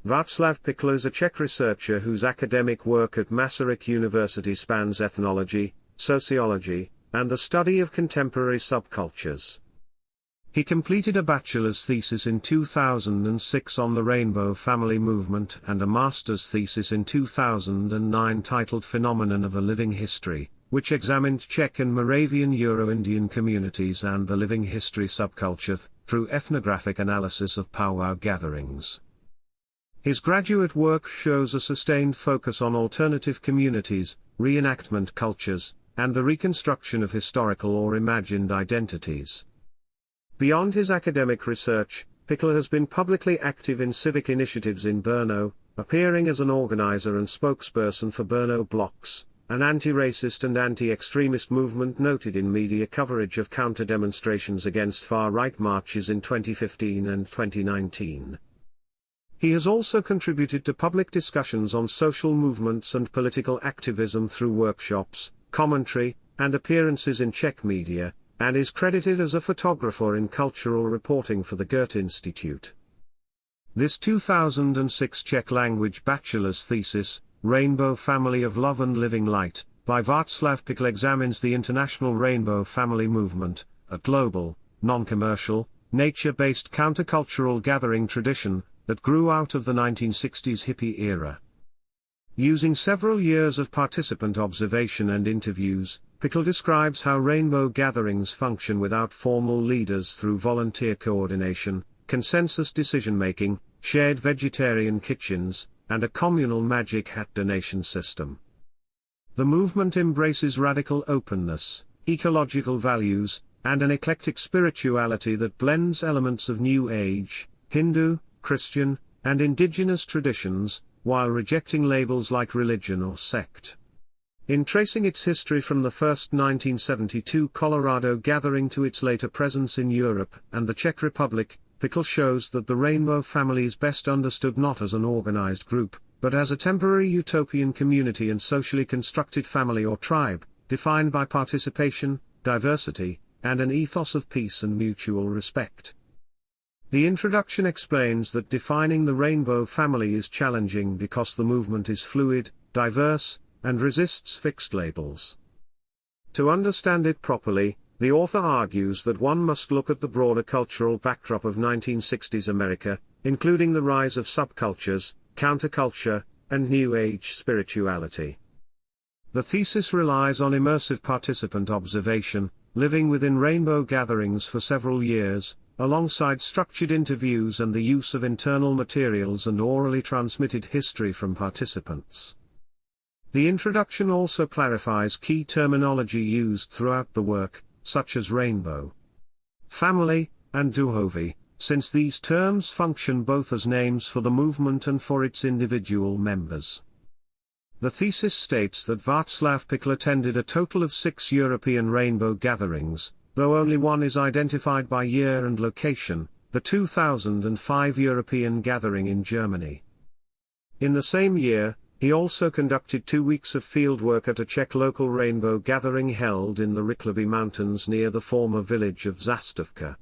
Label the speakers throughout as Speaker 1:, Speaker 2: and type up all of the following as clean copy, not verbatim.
Speaker 1: Václav Pecl is a Czech researcher whose academic work at Masaryk University spans ethnology, sociology, and the study of contemporary subcultures. He completed a bachelor's thesis in 2006 on the Rainbow Family movement and a master's thesis in 2009 titled Phenomenon of a Living History, which examined Czech and Moravian Euro-Indian communities and the living history subculture through ethnographic analysis of powwow gatherings. His graduate work shows a sustained focus on alternative communities, reenactment cultures, and the reconstruction of historical or imagined identities. Beyond his academic research, Pecl has been publicly active in civic initiatives in Brno, appearing as an organizer and spokesperson for Brno Blocks, an anti-racist and anti-extremist movement noted in media coverage of counter-demonstrations against far-right marches in 2015 and 2019. He has also contributed to public discussions on social movements and political activism through workshops, commentary, and appearances in Czech media, and is credited as a photographer in cultural reporting for the Goethe Institute. This 2006 Czech-language bachelor's thesis, Rainbow Family of Love and Living Light, by Václav Pecl examines the international Rainbow Family movement, a global, non-commercial, nature-based countercultural gathering tradition that grew out of the 1960s hippie era. Using several years of participant observation and interviews, Pecl describes how rainbow gatherings function without formal leaders through volunteer coordination, consensus decision-making, shared vegetarian kitchens, and a communal magic hat donation system. The movement embraces radical openness, ecological values, and an eclectic spirituality that blends elements of New Age, Hindu, Christian, and indigenous traditions, while rejecting labels like religion or sect. In tracing its history from the first 1972 Colorado gathering to its later presence in Europe and the Czech Republic, Pecl shows that the Rainbow Family is best understood not as an organized group, but as a temporary utopian community and socially constructed family or tribe, defined by participation, diversity, and an ethos of peace and mutual respect. The introduction explains that defining the Rainbow Family is challenging because the movement is fluid, diverse, and resists fixed labels. To understand it properly, the author argues that one must look at the broader cultural backdrop of 1960s America, including the rise of subcultures, counterculture, and New Age spirituality. The thesis relies on immersive participant observation, living within rainbow gatherings for several years, alongside structured interviews and the use of internal materials and orally transmitted history from participants. The introduction also clarifies key terminology used throughout the work, such as rainbow, family, and duhovy, since these terms function both as names for the movement and for its individual members. The thesis states that Václav Pecl attended a total of 6 European rainbow gatherings, though only one is identified by year and location, the 2005 European gathering in Germany. In the same year, he also conducted 2 weeks of fieldwork at a Czech local rainbow gathering held in the Rychleby Mountains near the former village of Zastavka.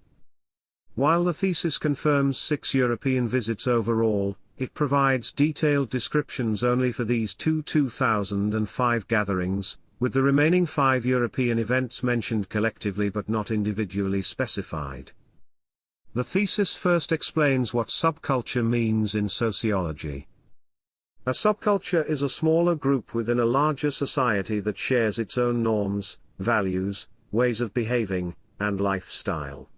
Speaker 1: While the thesis confirms 6 European visits overall, it provides detailed descriptions only for these 2005 gatherings, with the remaining 5 European events mentioned collectively but not individually specified. The thesis first explains what subculture means in sociology. A subculture is a smaller group within a larger society that shares its own norms, values, ways of behaving, and lifestyle.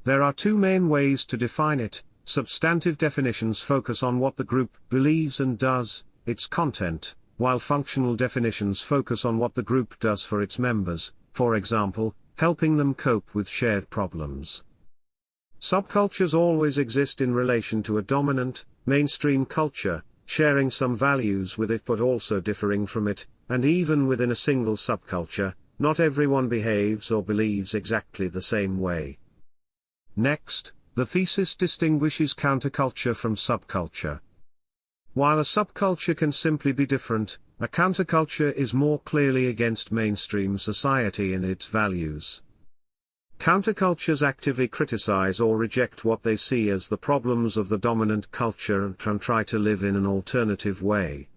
Speaker 1: There are 2 main ways to define it. Substantive definitions focus on what the group believes and does, its content, while functional definitions focus on what the group does for its members, for example, helping them cope with shared problems. Subcultures always exist in relation to a dominant, mainstream culture, sharing some values with it but also differing from it, and even within a single subculture, not everyone behaves or believes exactly the same way. Next, the thesis distinguishes counterculture from subculture. While a subculture can simply be different, a counterculture is more clearly against mainstream society and its values. Countercultures actively criticize or reject what they see as the problems of the dominant culture and try to live in an alternative way.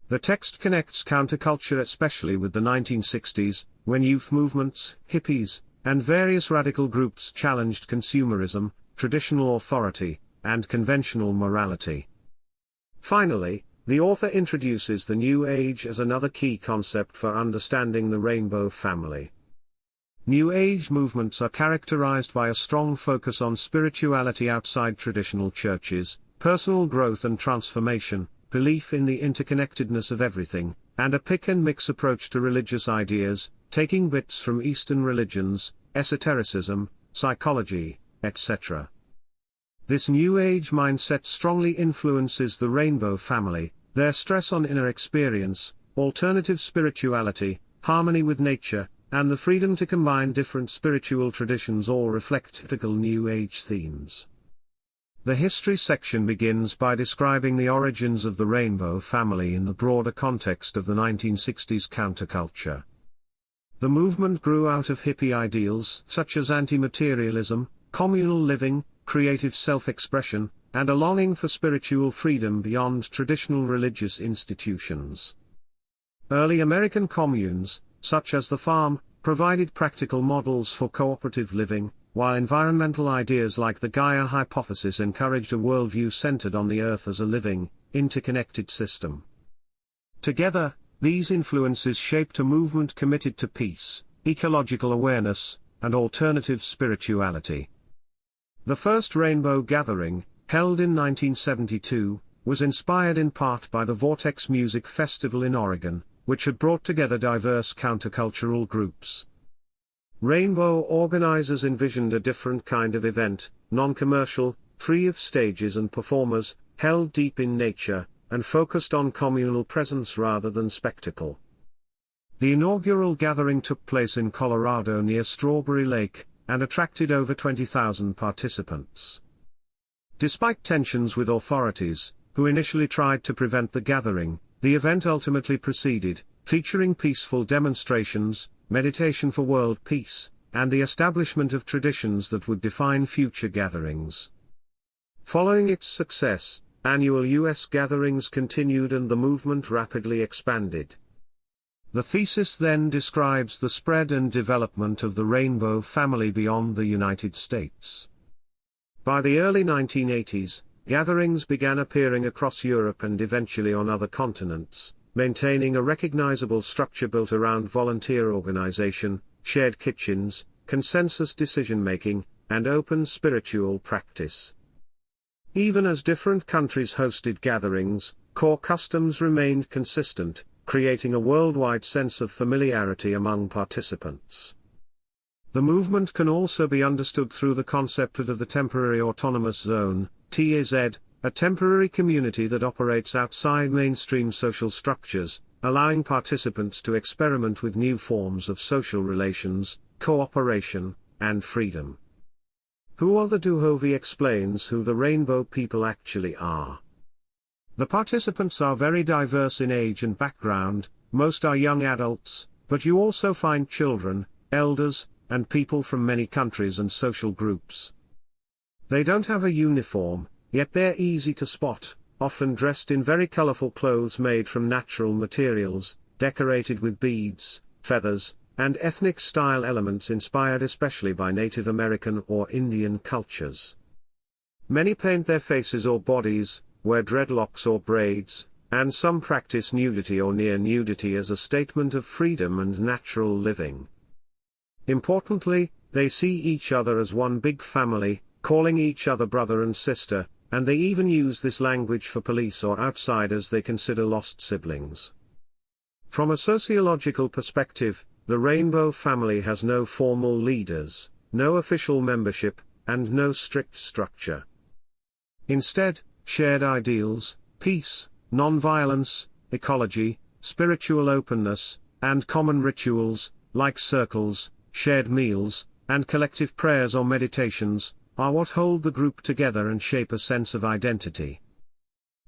Speaker 1: The text connects counterculture especially with the 1960s, when youth movements, hippies, and various radical groups challenged consumerism, traditional authority, and conventional morality. Finally, the author introduces the New Age as another key concept for understanding the Rainbow Family. New Age movements are characterized by a strong focus on spirituality outside traditional churches, personal growth and transformation, belief in the interconnectedness of everything, and a pick-and-mix approach to religious ideas, taking bits from Eastern religions, esotericism, psychology, etc. This New Age mindset strongly influences the Rainbow Family, their stress on inner experience, alternative spirituality, harmony with nature, and the freedom to combine different spiritual traditions all reflect typical New Age themes. The history section begins by describing the origins of the Rainbow Family in the broader context of the 1960s counterculture. The movement grew out of hippie ideals such as anti-materialism, communal living, creative self-expression, and a longing for spiritual freedom beyond traditional religious institutions. Early American communes, such as the farm, provided practical models for cooperative living, while environmental ideas like the Gaia hypothesis encouraged a worldview centered on the Earth as a living, interconnected system. Together, these influences shaped a movement committed to peace, ecological awareness, and alternative spirituality. The first Rainbow Gathering, held in 1972, was inspired in part by the Vortex Music Festival in Oregon, which had brought together diverse countercultural groups. Rainbow organizers envisioned a different kind of event, non-commercial, free of stages and performers, held deep in nature, and focused on communal presence rather than spectacle. The inaugural gathering took place in Colorado near Strawberry Lake, and attracted over 20,000 participants. Despite tensions with authorities, who initially tried to prevent the gathering, the event ultimately proceeded, featuring peaceful demonstrations, meditation for world peace, and the establishment of traditions that would define future gatherings. Following its success, annual U.S. gatherings continued and the movement rapidly expanded. The thesis then describes the spread and development of the Rainbow Family beyond the United States. By the early 1980s, gatherings began appearing across Europe and eventually on other continents, maintaining a recognizable structure built around volunteer organization, shared kitchens, consensus decision-making, and open spiritual practice. Even as different countries hosted gatherings, core customs remained consistent, creating a worldwide sense of familiarity among participants. The movement can also be understood through the concept of the Temporary Autonomous Zone, TAZ, a temporary community that operates outside mainstream social structures, allowing participants to experiment with new forms of social relations, cooperation, and freedom. Who are the Duhovy explains who the Rainbow people actually are. The participants are very diverse in age and background, most are young adults, but you also find children, elders, and people from many countries and social groups. They don't have a uniform, yet they're easy to spot, often dressed in very colorful clothes made from natural materials, decorated with beads, feathers, and ethnic style elements inspired especially by Native American or Indian cultures. Many paint their faces or bodies, wear dreadlocks or braids, and some practice nudity or near nudity as a statement of freedom and natural living. Importantly, they see each other as one big family, calling each other brother and sister, and they even use this language for police or outsiders they consider lost siblings. From a sociological perspective, the Rainbow Family has no formal leaders, no official membership, and no strict structure. Instead, shared ideals, peace, non-violence, ecology, spiritual openness, and common rituals, like circles, shared meals, and collective prayers or meditations, are what hold the group together and shape a sense of identity.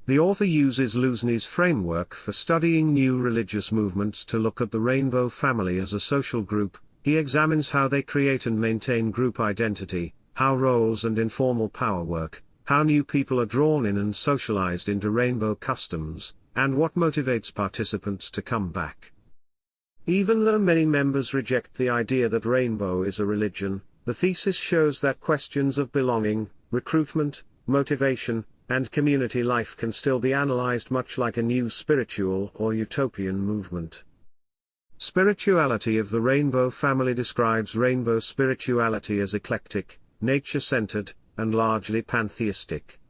Speaker 1: The author uses Luzhny's framework for studying new religious movements to look at the Rainbow Family as a social group, he examines how they create and maintain group identity, how roles and informal power work, how new people are drawn in and socialized into rainbow customs, and what motivates participants to come back. Even though many members reject the idea that rainbow is a religion, the thesis shows that questions of belonging, recruitment, motivation, and community life can still be analyzed much like a new spiritual or utopian movement. Spirituality of the Rainbow Family describes rainbow spirituality as eclectic, nature-centered, and largely pantheistic.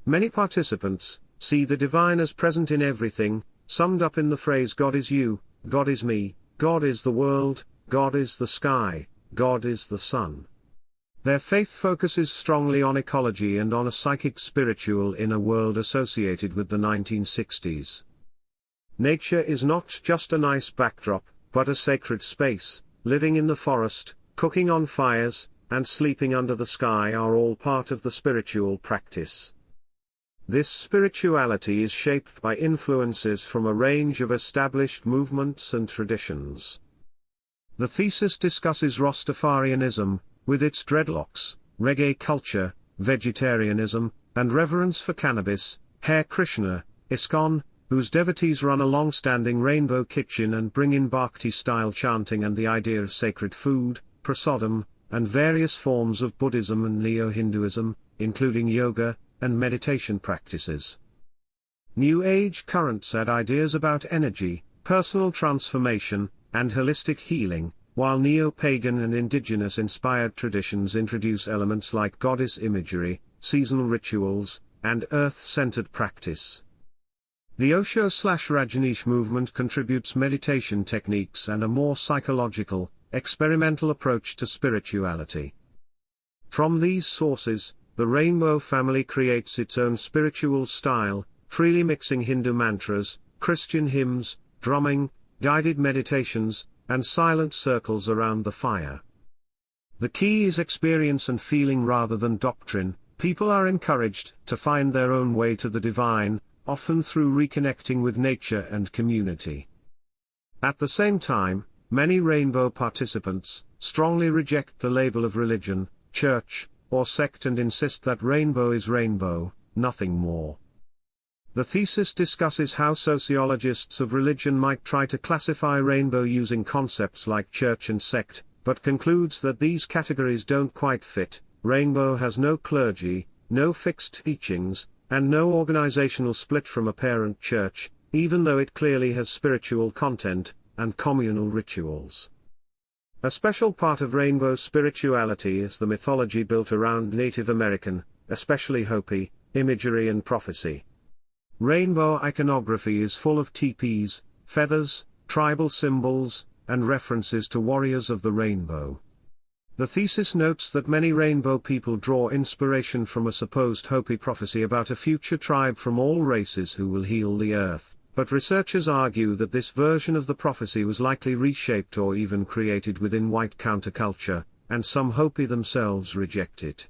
Speaker 1: Many participants see the divine as present in everything, summed up in the phrase God is you, God is me, God is the world, God is the sky, God is the sun. Their faith focuses strongly on ecology and on a psychic spiritual inner world associated with the 1960s. Nature is not just a nice backdrop, but a sacred space. Living in the forest, cooking on fires, and sleeping under the sky are all part of the spiritual practice. This spirituality is shaped by influences from a range of established movements and traditions. The thesis discusses Rastafarianism, with its dreadlocks, reggae culture, vegetarianism, and reverence for cannabis, Hare Krishna, ISKCON, whose devotees run a long-standing rainbow kitchen and bring in Bhakti-style chanting and the idea of sacred food, prasadam, and various forms of Buddhism and Neo-Hinduism, including yoga and meditation practices. New Age currents add ideas about energy, personal transformation, and holistic healing, while neo-pagan and indigenous-inspired traditions introduce elements like goddess imagery, seasonal rituals, and earth-centered practice. The Osho/Rajneesh movement contributes meditation techniques and a more psychological, experimental approach to spirituality. From these sources, the Rainbow Family creates its own spiritual style, freely mixing Hindu mantras, Christian hymns, drumming, guided meditations, and silent circles around the fire. The key is experience and feeling rather than doctrine. People are encouraged to find their own way to the divine, often through reconnecting with nature and community. At the same time, many rainbow participants strongly reject the label of religion, church, or sect and insist that rainbow is rainbow, nothing more. The thesis discusses how sociologists of religion might try to classify rainbow using concepts like church and sect, but concludes that these categories don't quite fit. Rainbow has no clergy, no fixed teachings, and no organizational split from a parent church, even though it clearly has spiritual content and communal rituals. A special part of rainbow spirituality is the mythology built around Native American, especially Hopi, imagery and prophecy. Rainbow iconography is full of teepees, feathers, tribal symbols, and references to warriors of the rainbow. The thesis notes that many rainbow people draw inspiration from a supposed Hopi prophecy about a future tribe from all races who will heal the earth, but researchers argue that this version of the prophecy was likely reshaped or even created within white counterculture, and some Hopi themselves reject it.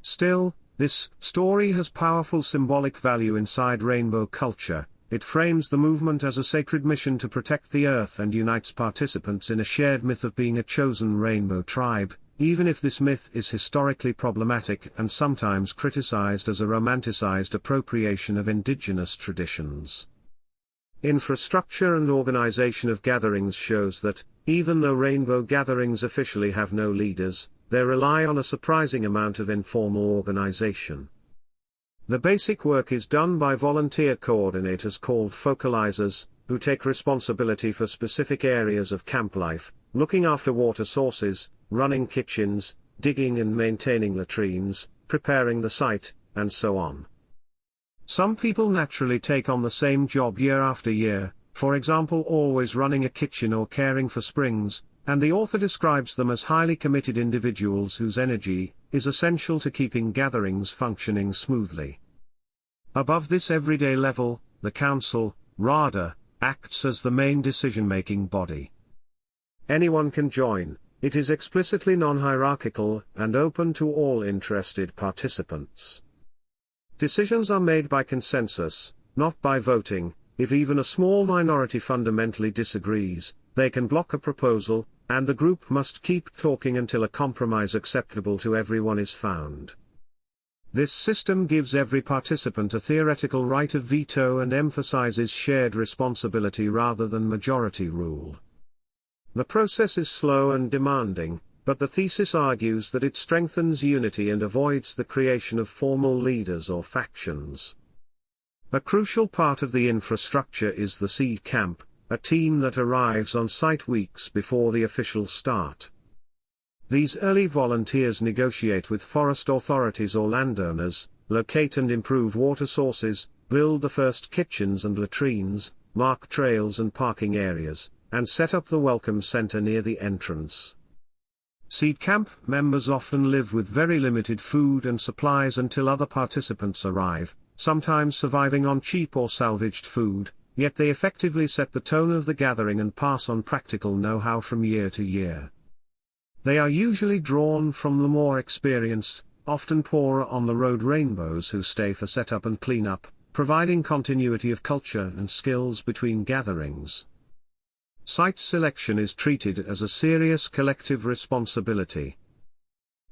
Speaker 1: Still, this story has powerful symbolic value inside rainbow culture. It frames the movement as a sacred mission to protect the earth and unites participants in a shared myth of being a chosen rainbow tribe, even if this myth is historically problematic and sometimes criticized as a romanticized appropriation of indigenous traditions. Infrastructure and organization of gatherings shows that, even though rainbow gatherings officially have no leaders, they rely on a surprising amount of informal organization. The basic work is done by volunteer coordinators called focalizers, who take responsibility for specific areas of camp life, looking after water sources, running kitchens, digging and maintaining latrines, preparing the site, and so on. Some people naturally take on the same job year after year, for example always running a kitchen or caring for springs, and the author describes them as highly committed individuals whose energy is essential to keeping gatherings functioning smoothly. Above this everyday level, the council, RADA, acts as the main decision-making body. Anyone can join. It is explicitly non-hierarchical and open to all interested participants. Decisions are made by consensus, not by voting. If even a small minority fundamentally disagrees, they can block a proposal, and the group must keep talking until a compromise acceptable to everyone is found. This system gives every participant a theoretical right of veto and emphasizes shared responsibility rather than majority rule. The process is slow and demanding, but the thesis argues that it strengthens unity and avoids the creation of formal leaders or factions. A crucial part of the infrastructure is the seed camp, a team that arrives on site weeks before the official start. These early volunteers negotiate with forest authorities or landowners, locate and improve water sources, build the first kitchens and latrines, mark trails and parking areas, and set up the welcome center near the entrance. Seed camp members often live with very limited food and supplies until other participants arrive, sometimes surviving on cheap or salvaged food, yet they effectively set the tone of the gathering and pass on practical know-how from year to year. They are usually drawn from the more experienced, often poorer on-the-road rainbows who stay for setup and cleanup, providing continuity of culture and skills between gatherings. Site selection is treated as a serious collective responsibility.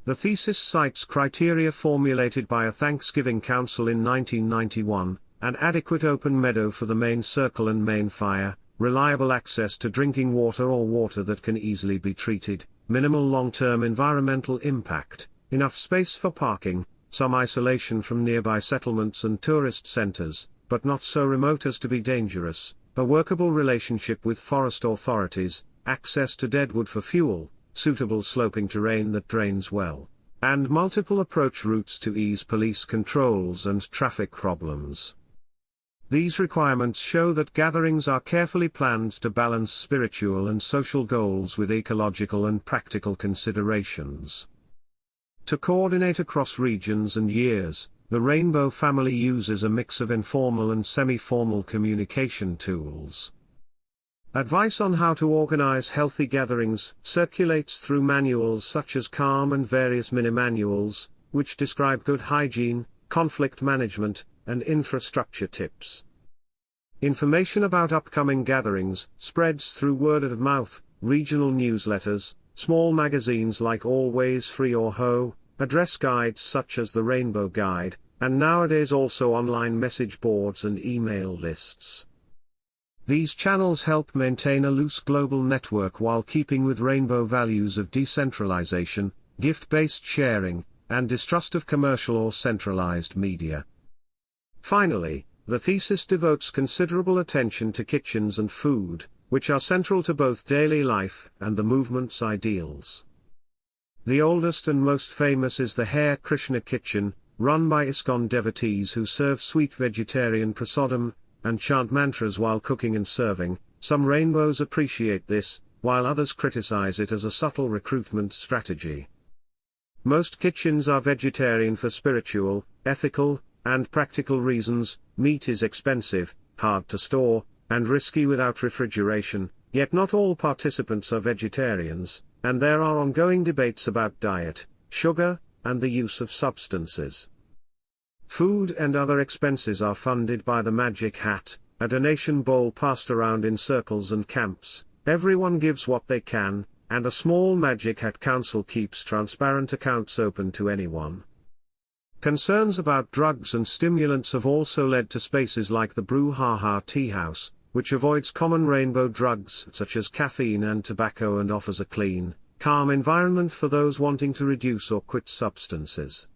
Speaker 1: The thesis cites criteria formulated by a Thanksgiving Council in 1991, an adequate open meadow for the main circle and main fire, reliable access to drinking water or water that can easily be treated, minimal long-term environmental impact, enough space for parking, some isolation from nearby settlements and tourist centers, but not so remote as to be dangerous, a workable relationship with forest authorities, access to deadwood for fuel, suitable sloping terrain that drains well, and multiple approach routes to ease police controls and traffic problems. These requirements show that gatherings are carefully planned to balance spiritual and social goals with ecological and practical considerations. To coordinate across regions and years, the Rainbow Family uses a mix of informal and semi-formal communication tools. Advice on how to organize healthy gatherings circulates through manuals such as CALM and various mini-manuals, which describe good hygiene, conflict management, and infrastructure tips. Information about upcoming gatherings spreads through word of mouth, regional newsletters, small magazines like Always Free or Ho, address guides such as the Rainbow Guide, and nowadays also online message boards and email lists. These channels help maintain a loose global network while keeping with rainbow values of decentralization, gift-based sharing, and distrust of commercial or centralized media. Finally, the thesis devotes considerable attention to kitchens and food, which are central to both daily life and the movement's ideals. The oldest and most famous is the Hare Krishna kitchen, run by ISKCON devotees who serve sweet vegetarian prasadam, and chant mantras while cooking and serving. Some rainbows appreciate this, while others criticize it as a subtle recruitment strategy. Most kitchens are vegetarian for spiritual, ethical, and practical reasons. Meat is expensive, hard to store, and risky without refrigeration, yet not all participants are vegetarians, and there are ongoing debates about diet, sugar, and the use of substances. Food and other expenses are funded by the Magic Hat, a donation bowl passed around in circles and camps. Everyone gives what they can, and a small Magic Hat Council keeps transparent accounts open to anyone. Concerns about drugs and stimulants have also led to spaces like the Brouhaha Tea House, which avoids common rainbow drugs such as caffeine and tobacco and offers a clean, calm environment for those wanting to reduce or quit substances.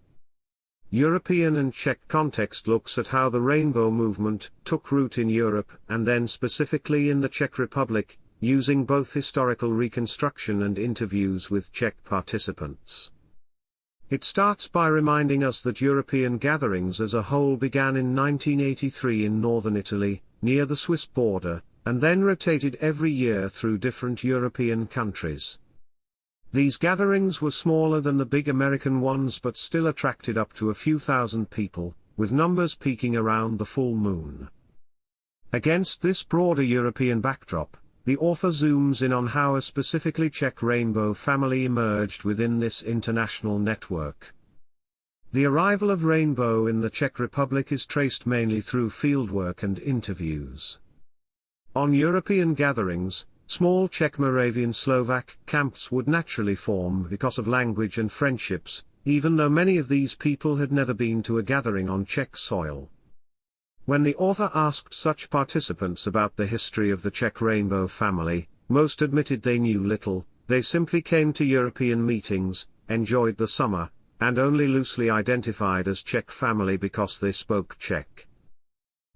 Speaker 1: European and Czech context looks at how the rainbow movement took root in Europe and then specifically in the Czech Republic, using both historical reconstruction and interviews with Czech participants. It starts by reminding us that European gatherings as a whole began in 1983 in northern Italy, near the Swiss border, and then rotated every year through different European countries. These gatherings were smaller than the big American ones but still attracted up to a few thousand people, with numbers peaking around the full moon. Against this broader European backdrop, the author zooms in on how a specifically Czech rainbow family emerged within this international network. The arrival of rainbow in the Czech Republic is traced mainly through fieldwork and interviews. On European gatherings, Small Czech Moravian Slovak camps would naturally form because of language and friendships, even though many of these people had never been to a gathering on Czech soil. When the author asked such participants about the history of the Czech Rainbow Family, most admitted they knew little. They simply came to European meetings, enjoyed the summer, and only loosely identified as Czech family because they spoke Czech.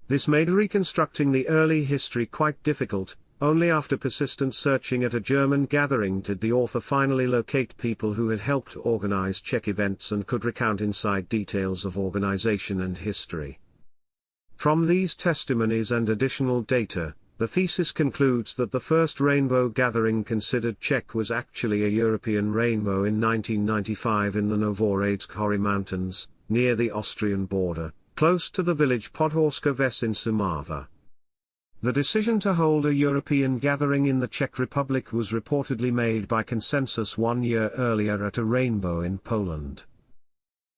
Speaker 1: This made reconstructing the early history quite difficult. Only after persistent searching at a German gathering did the author finally locate people who had helped organize Czech events and could recount inside details of organization and history. From these testimonies and additional data, the thesis concludes that the first rainbow gathering considered Czech was actually a European rainbow in 1995 in the Novohradské hory mountains, near the Austrian border, close to the village Podhorské Ves in Šumava. The decision to hold a European gathering in the Czech Republic was reportedly made by consensus 1 year earlier at a rainbow in Poland.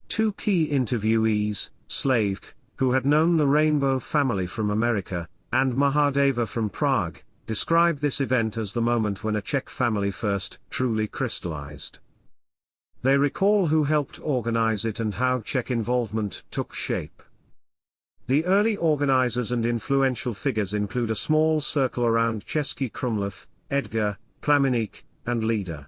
Speaker 1: Two key interviewees, Slavk, who had known the Rainbow Family from America, and Mahadeva from Prague, described this event as the moment when a Czech family first truly crystallized. They recall who helped organize it and how Czech involvement took shape. The early organizers and influential figures include a small circle around Český Krumlov, Edgar, Plameník, and Leader.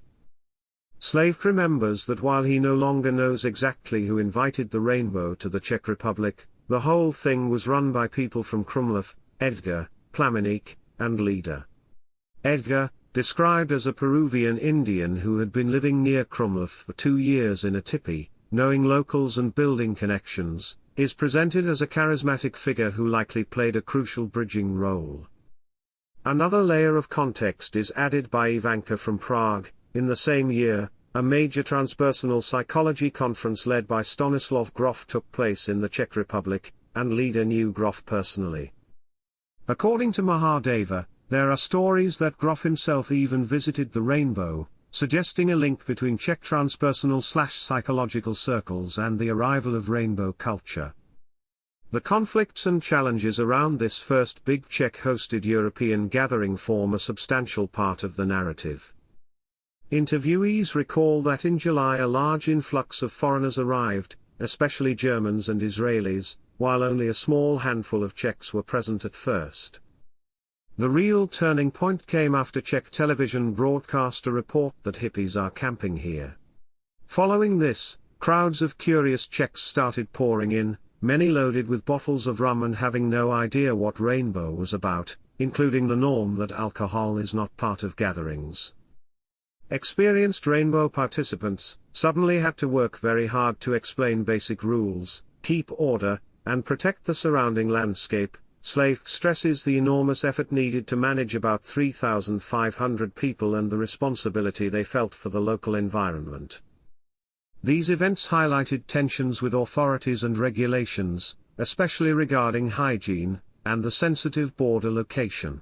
Speaker 1: Slavk remembers that while he no longer knows exactly who invited the rainbow to the Czech Republic, the whole thing was run by people from Krumlov, Edgar, Plameník, and Leader. Edgar, described as a Peruvian Indian who had been living near Krumlov for 2 years in a tipi, knowing locals and building connections, is presented as a charismatic figure who likely played a crucial bridging role. Another layer of context is added by Ivanka from Prague. In the same year, a major transpersonal psychology conference led by Stanislav Grof took place in the Czech Republic, and Leader knew Grof personally. According to Mahadeva, there are stories that Grof himself even visited the rainbow, suggesting a link between Czech transpersonal/psychological circles and the arrival of rainbow culture. The conflicts and challenges around this first big Czech-hosted European gathering form a substantial part of the narrative. Interviewees recall that in July a large influx of foreigners arrived, especially Germans and Israelis, while only a small handful of Czechs were present at first. The real turning point came after Czech television broadcast a report that hippies are camping here. Following this, crowds of curious Czechs started pouring in, many loaded with bottles of rum and having no idea what rainbow was about, including the norm that alcohol is not part of gatherings. Experienced rainbow participants suddenly had to work very hard to explain basic rules, keep order, and protect the surrounding landscape. Slavk stresses the enormous effort needed to manage about 3,500 people and the responsibility they felt for the local environment. These events highlighted tensions with authorities and regulations, especially regarding hygiene, and the sensitive border location.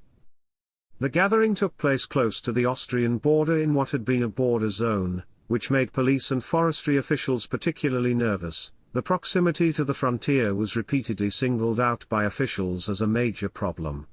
Speaker 1: The gathering took place close to the Austrian border in what had been a border zone, which made police and forestry officials particularly nervous. The proximity to the frontier was repeatedly singled out by officials as a major problem.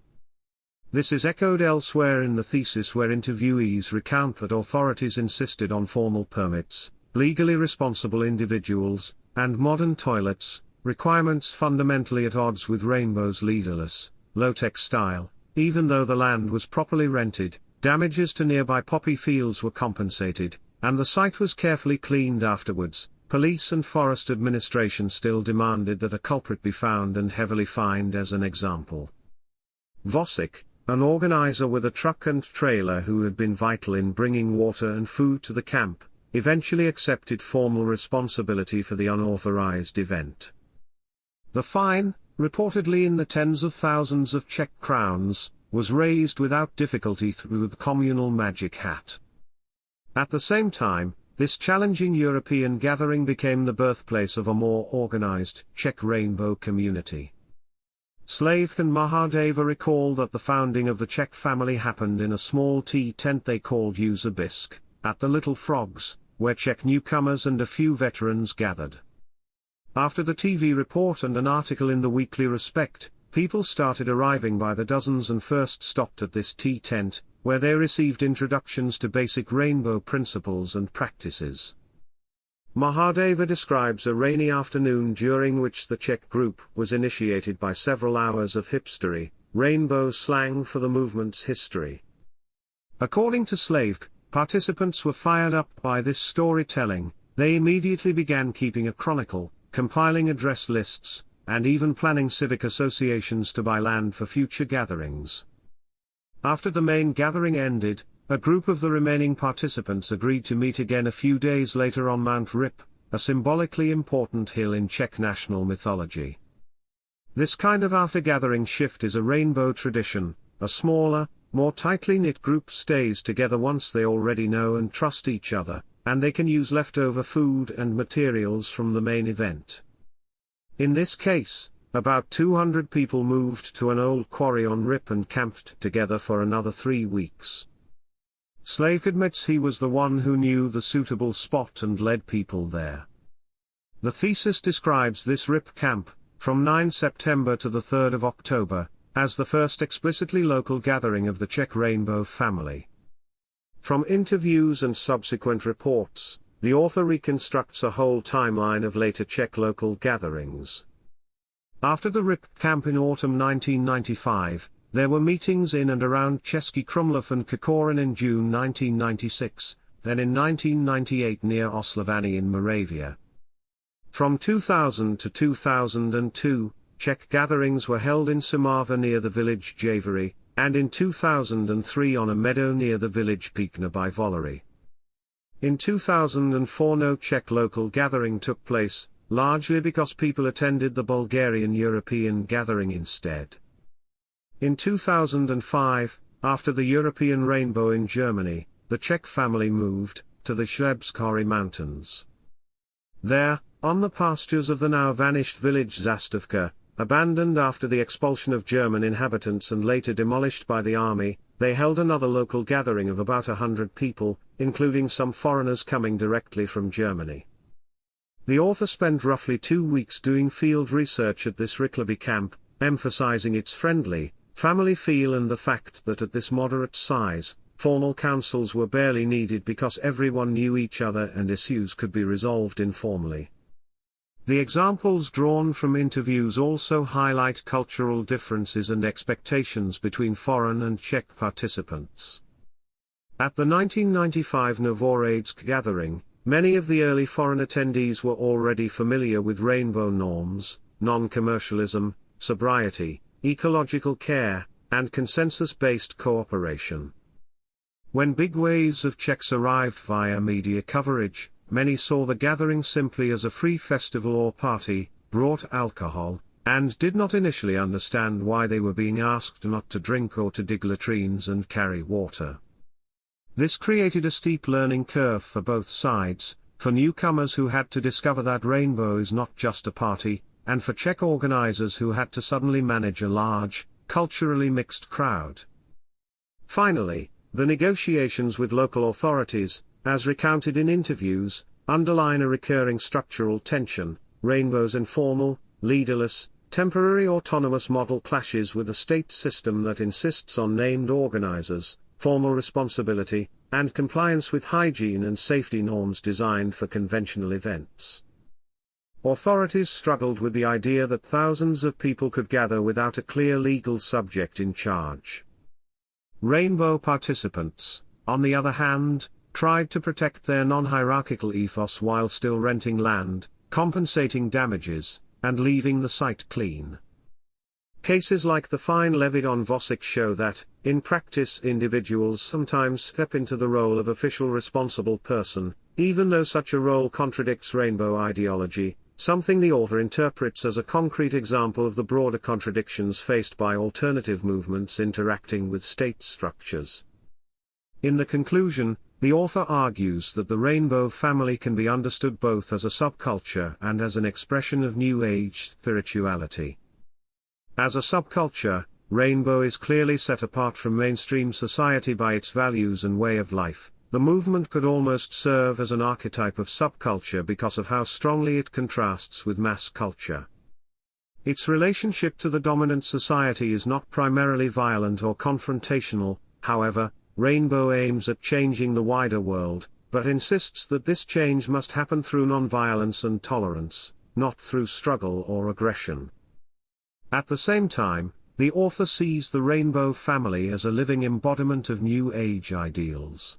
Speaker 1: This is echoed elsewhere in the thesis, where interviewees recount that authorities insisted on formal permits, legally responsible individuals, and modern toilets, requirements fundamentally at odds with Rainbow's leaderless, low-tech style. Even though the land was properly rented, damages to nearby poppy fields were compensated, and the site was carefully cleaned afterwards. Police and forest administration still demanded that a culprit be found and heavily fined as an example. Vosik, an organizer with a truck and trailer who had been vital in bringing water and food to the camp, eventually accepted formal responsibility for the unauthorized event. The fine, reportedly in the tens of thousands of Czech crowns, was raised without difficulty through the communal magic hat. At the same time, this challenging European gathering became the birthplace of a more organized Czech rainbow community. Slavk and Mahadeva recall that the founding of the Czech family happened in a small tea tent they called Uzobisk, at the Little Frogs, where Czech newcomers and a few veterans gathered. After the TV report and an article in the Weekly Respect, people started arriving by the dozens and first stopped at this tea tent, where they received introductions to basic rainbow principles and practices. Mahadeva describes a rainy afternoon during which the Czech group was initiated by several hours of hipstery, rainbow slang for the movement's history. According to Slavk, participants were fired up by this storytelling. They immediately began keeping a chronicle, compiling address lists, and even planning civic associations to buy land for future gatherings. After the main gathering ended, a group of the remaining participants agreed to meet again a few days later on Mount Rip, a symbolically important hill in Czech national mythology. This kind of after-gathering shift is a rainbow tradition. A smaller, more tightly knit group stays together once they already know and trust each other, and they can use leftover food and materials from the main event. In this case, about 200 people moved to an old quarry on Rip and camped together for another 3 weeks. Slavk admits he was the one who knew the suitable spot and led people there. The thesis describes this Rip camp, from 9 September to the 3rd of October, as the first explicitly local gathering of the Czech Rainbow Family. From interviews and subsequent reports, the author reconstructs a whole timeline of later Czech local gatherings. After the Rip camp in autumn 1995, there were meetings in and around Český Krumlov and Kokorin in June 1996, then in 1998 near Oslavany in Moravia. From 2000 to 2002, Czech gatherings were held in Šumava near the village Javory, and in 2003 on a meadow near the village Píkna by Volary. In 2004 no Czech local gathering took place, largely because people attended the Bulgarian European gathering instead. In 2005, after the European Rainbow in Germany, the Czech family moved to the Šlebské hory mountains. There, on the pastures of the now vanished village Zastavka, abandoned after the expulsion of German inhabitants and later demolished by the army, they held another local gathering of about 100 people, including some foreigners coming directly from Germany. The author spent roughly 2 weeks doing field research at this Rychleby camp, emphasizing its friendly, family feel and the fact that at this moderate size, formal councils were barely needed because everyone knew each other and issues could be resolved informally. The examples drawn from interviews also highlight cultural differences and expectations between foreign and Czech participants. At the 1995 Novohradské gathering, many of the early foreign attendees were already familiar with rainbow norms, non-commercialism, sobriety, ecological care, and consensus-based cooperation. When big waves of Czechs arrived via media coverage, many saw the gathering simply as a free festival or party, brought alcohol, and did not initially understand why they were being asked not to drink or to dig latrines and carry water. This created a steep learning curve for both sides, for newcomers who had to discover that rainbow is not just a party, and for Czech organizers who had to suddenly manage a large, culturally mixed crowd. Finally, the negotiations with local authorities, as recounted in interviews, underline a recurring structural tension. Rainbow's informal, leaderless, temporary autonomous model clashes with a state system that insists on named organizers, formal responsibility, and compliance with hygiene and safety norms designed for conventional events. Authorities struggled with the idea that thousands of people could gather without a clear legal subject in charge. Rainbow participants, on the other hand, tried to protect their non-hierarchical ethos while still renting land, compensating damages, and leaving the site clean. Cases like the fine levied on Vosik show that, in practice, individuals sometimes step into the role of official responsible person, even though such a role contradicts rainbow ideology, something the author interprets as a concrete example of the broader contradictions faced by alternative movements interacting with state structures. In the conclusion, the author argues that the rainbow family can be understood both as a subculture and as an expression of New Age spirituality. As a subculture, rainbow is clearly set apart from mainstream society by its values and way of life. The movement could almost serve as an archetype of subculture because of how strongly it contrasts with mass culture. Its relationship to the dominant society is not primarily violent or confrontational, however, Rainbow aims at changing the wider world, but insists that this change must happen through non-violence and tolerance, not through struggle or aggression. At the same time, the author sees the Rainbow Family as a living embodiment of New Age ideals.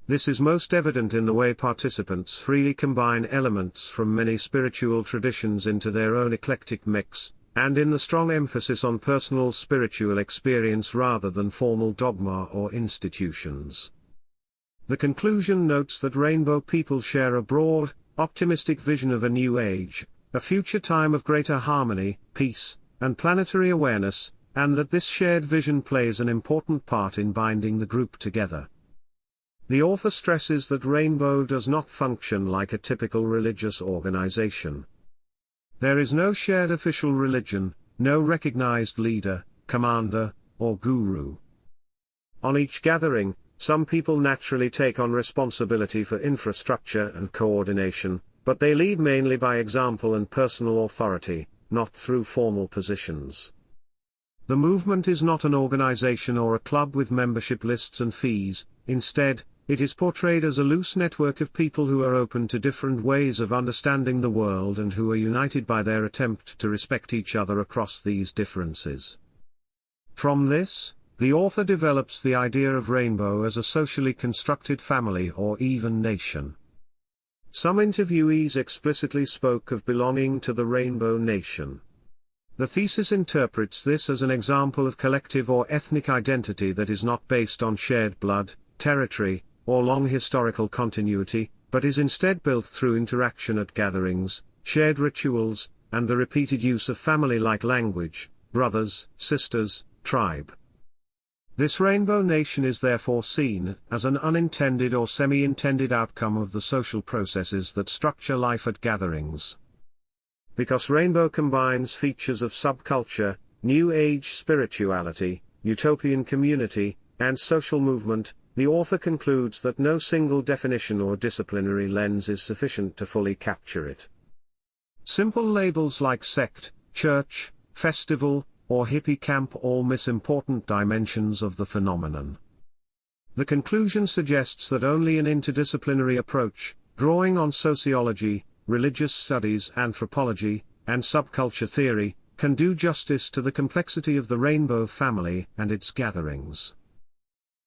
Speaker 1: This is most evident in the way participants freely combine elements from many spiritual traditions into their own eclectic mix, and in the strong emphasis on personal spiritual experience rather than formal dogma or institutions. The conclusion notes that Rainbow people share a broad, optimistic vision of a new age, a future time of greater harmony, peace, and planetary awareness, and that this shared vision plays an important part in binding the group together. The author stresses that Rainbow does not function like a typical religious organization. There is no shared official religion, no recognized leader, commander, or guru. On each gathering, some people naturally take on responsibility for infrastructure and coordination, but they lead mainly by example and personal authority, not through formal positions. The movement is not an organization or a club with membership lists and fees. Instead, it is portrayed as a loose network of people who are open to different ways of understanding the world and who are united by their attempt to respect each other across these differences. From this, the author develops the idea of Rainbow as a socially constructed family or even nation. Some interviewees explicitly spoke of belonging to the Rainbow Nation. The thesis interprets this as an example of collective or ethnic identity that is not based on shared blood, territory, or long historical continuity, but is instead built through interaction at gatherings, shared rituals, and the repeated use of family-like language, brothers, sisters, tribe. This Rainbow Nation is therefore seen as an unintended or semi-intended outcome of the social processes that structure life at gatherings. Because Rainbow combines features of subculture, New Age spirituality, utopian community, and social movement, the author concludes that no single definition or disciplinary lens is sufficient to fully capture it. Simple labels like sect, church, festival, or hippie camp all miss important dimensions of the phenomenon. The conclusion suggests that only an interdisciplinary approach, drawing on sociology, religious studies, anthropology, and subculture theory, can do justice to the complexity of the Rainbow Family and its gatherings.